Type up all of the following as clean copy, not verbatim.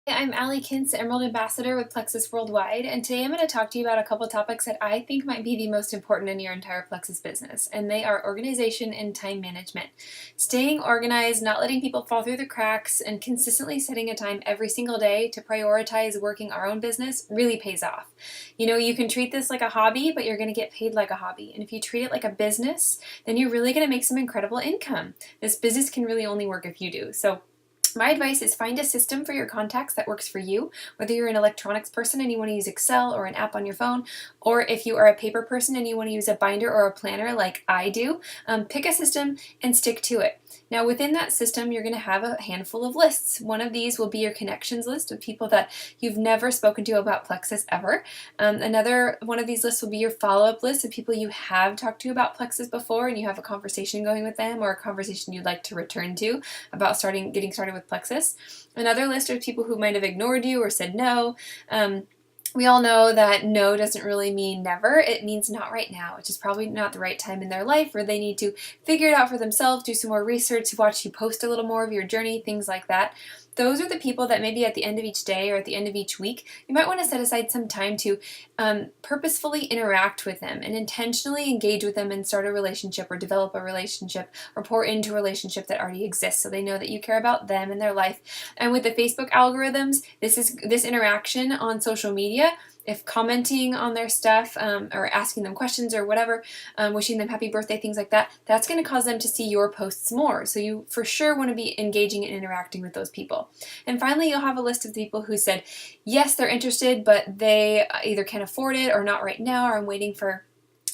I'm Allie Kintz, Emerald Ambassador with Plexus Worldwide, and today I'm going to talk to you about a couple topics that I think might be the most important in your entire Plexus business, and they are organization and time management. Staying organized, not letting people fall through the cracks, and consistently setting a time every single day to prioritize working our own business really pays off. You know, you can treat this like a hobby, but you're going to get paid like a hobby, and if you treat it like a business, then you're really going to make some incredible income. This business can really only work if you do. So my advice is find a system for your contacts that works for you, whether you're an electronics person and you want to use Excel or an app on your phone, or if you are a paper person and you want to use a binder or a planner like I do, pick a system and stick to it. Now within that system, you're going to have a handful of lists. One of these will be your connections list of people that you've never spoken to about Plexus ever. Another one of these lists will be your follow-up list of people you have talked to about Plexus before and you have a conversation going with them or a conversation you'd like to return to about getting started with Plexus. Another list of people who might have ignored you or said no. We all know that no doesn't really mean never. It means not right now, which is probably not the right time in their life, or they need to figure it out for themselves, do some more research, watch you post a little more of your journey, things like that. Those are the people that maybe at the end of each day or at the end of each week, you might want to set aside some time to purposefully interact with them and intentionally engage with them and start a relationship or develop a relationship or pour into a relationship that already exists so they know that you care about them and their life. And with the Facebook algorithms, this interaction on social media, if commenting on their stuff or asking them questions or whatever, wishing them happy birthday, things like that, that's going to cause them to see your posts more. So you for sure want to be engaging and interacting with those people. And finally, you'll have a list of people who said, yes, they're interested, but they either can't afford it or not right now, or I'm waiting for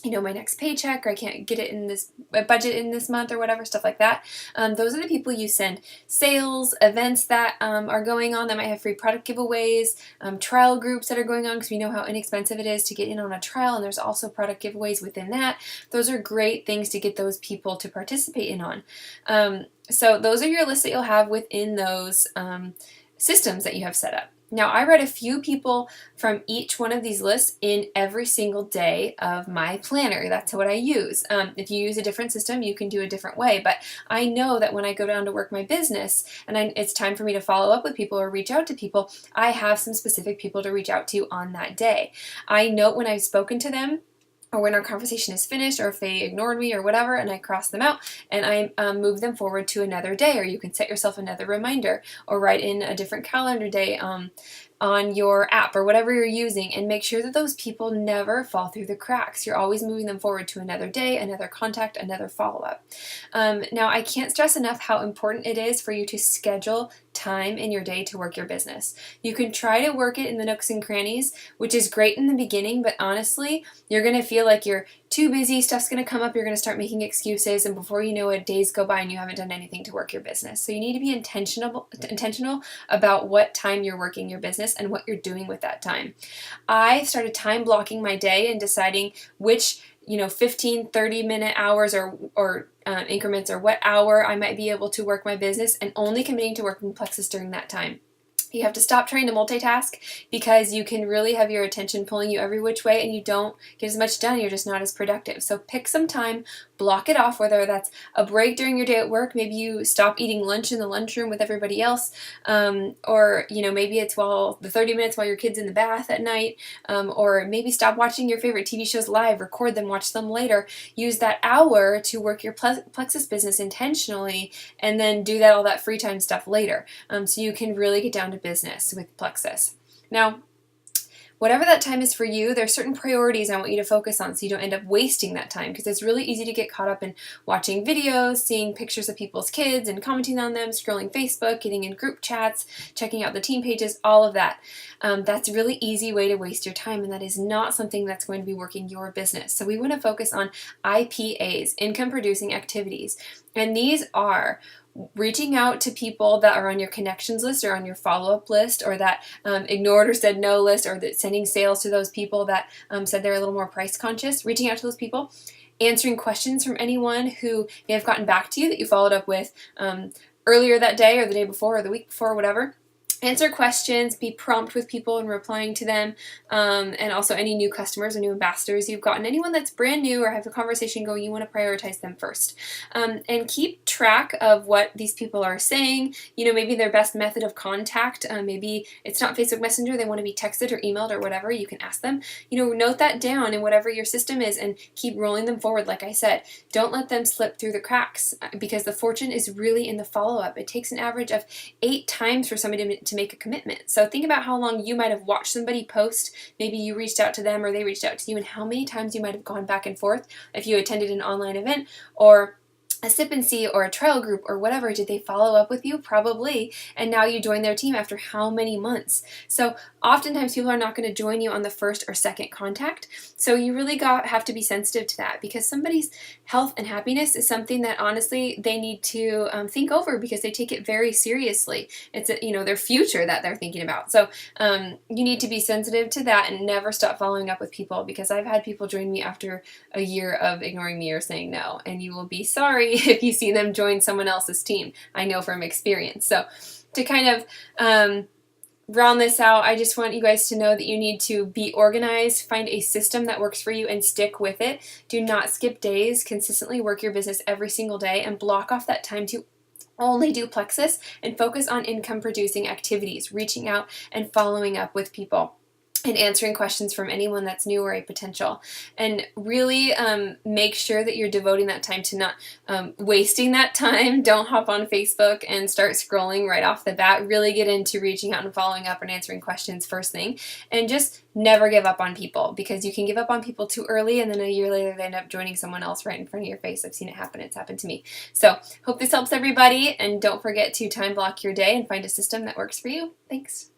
my next paycheck, or I can't get it in this budget in this month or whatever, stuff like that. Those are the people you send sales, events that are going on that might have free product giveaways, trial groups that are going on because we know how inexpensive it is to get in on a trial, and there's also product giveaways within that. Those are great things to get those people to participate in on. So those are your lists that you'll have within those systems that you have set up. Now, I read a few people from each one of these lists in every single day of my planner. That's what I use. If you use a different system, you can do a different way. But I know that when I go down to work my business and it's time for me to follow up with people or reach out to people, I have some specific people to reach out to on that day. I note when I've spoken to them, or when our conversation is finished, or if they ignored me or whatever, and I cross them out, and I move them forward to another day, or you can set yourself another reminder, or write in a different calendar day on your app, or whatever you're using, and make sure that those people never fall through the cracks. You're always moving them forward to another day, another contact, another follow-up. Now, I can't stress enough how important it is for you to schedule time in your day to work your business. You can try to work it in the nooks and crannies, which is great in the beginning, but honestly, you're going to feel like you're too busy, stuff's going to come up, you're going to start making excuses, and before you know it, days go by and you haven't done anything to work your business. So you need to be intentional about what time you're working your business and what you're doing with that time. I started time blocking my day and deciding which 15, 30-minute hours or increments, or what hour I might be able to work my business, and only committing to working Plexus during that time. You have to stop trying to multitask because you can really have your attention pulling you every which way and you don't get as much done. You're just not as productive. So pick some time, block it off, whether that's a break during your day at work. Maybe you stop eating lunch in the lunchroom with everybody else, or maybe it's the 30 minutes while your kid's in the bath at night, or maybe stop watching your favorite TV shows live, record them, watch them later. Use that hour to work your Plexus business intentionally, and then do all that free time stuff later, so you can really get down to business with Plexus. Now, whatever that time is for you, there are certain priorities I want you to focus on so you don't end up wasting that time, because it's really easy to get caught up in watching videos, seeing pictures of people's kids and commenting on them, scrolling Facebook, getting in group chats, checking out the team pages, all of that. That's a really easy way to waste your time, and that is not something that's going to be working your business. So we want to focus on IPAs, income producing activities, and these are reaching out to people that are on your connections list or on your follow-up list, or that ignored or said no list, or that sending sales to those people that said they're a little more price conscious, reaching out to those people, answering questions from anyone who may have gotten back to you that you followed up with earlier that day or the day before or the week before, whatever. Answer questions, be prompt with people and replying to them, and also any new customers or new ambassadors you've gotten. Anyone that's brand new or have a conversation going, you want to prioritize them first. And keep track of what these people are saying, maybe their best method of contact. Maybe it's not Facebook Messenger, they want to be texted or emailed or whatever, you can ask them. Note that down in whatever your system is and keep rolling them forward. Like I said, don't let them slip through the cracks, because the fortune is really in the follow-up. It takes an average of 8 times for somebody to make a commitment. So think about how long you might have watched somebody post. Maybe you reached out to them or they reached out to you, and how many times you might have gone back and forth if you attended an online event or a sip and see or a trial group or whatever. Did they follow up with you? Probably. And now you join their team after how many months? So oftentimes people are not going to join you on the first or second contact. So you really have to be sensitive to that, because somebody's health and happiness is something that honestly they need to think over, because they take it very seriously. It's their future that they're thinking about. So you need to be sensitive to that and never stop following up with people, because I've had people join me after a year of ignoring me or saying no, and you will be sorry if you see them join someone else's team. I know from experience. So to kind of round this out, I just want you guys to know that you need to be organized, find a system that works for you, and stick with it. Do not skip days. Consistently work your business every single day and block off that time to only do Plexus and focus on income producing activities, reaching out and following up with people, and answering questions from anyone that's new or a potential. And really make sure that you're devoting that time to not wasting that time. Don't hop on Facebook and start scrolling right off the bat. Really get into reaching out and following up and answering questions first thing. And just never give up on people, because you can give up on people too early and then a year later they end up joining someone else right in front of your face. I've seen it happen. It's happened to me. So hope this helps everybody, and don't forget to time block your day and find a system that works for you. Thanks.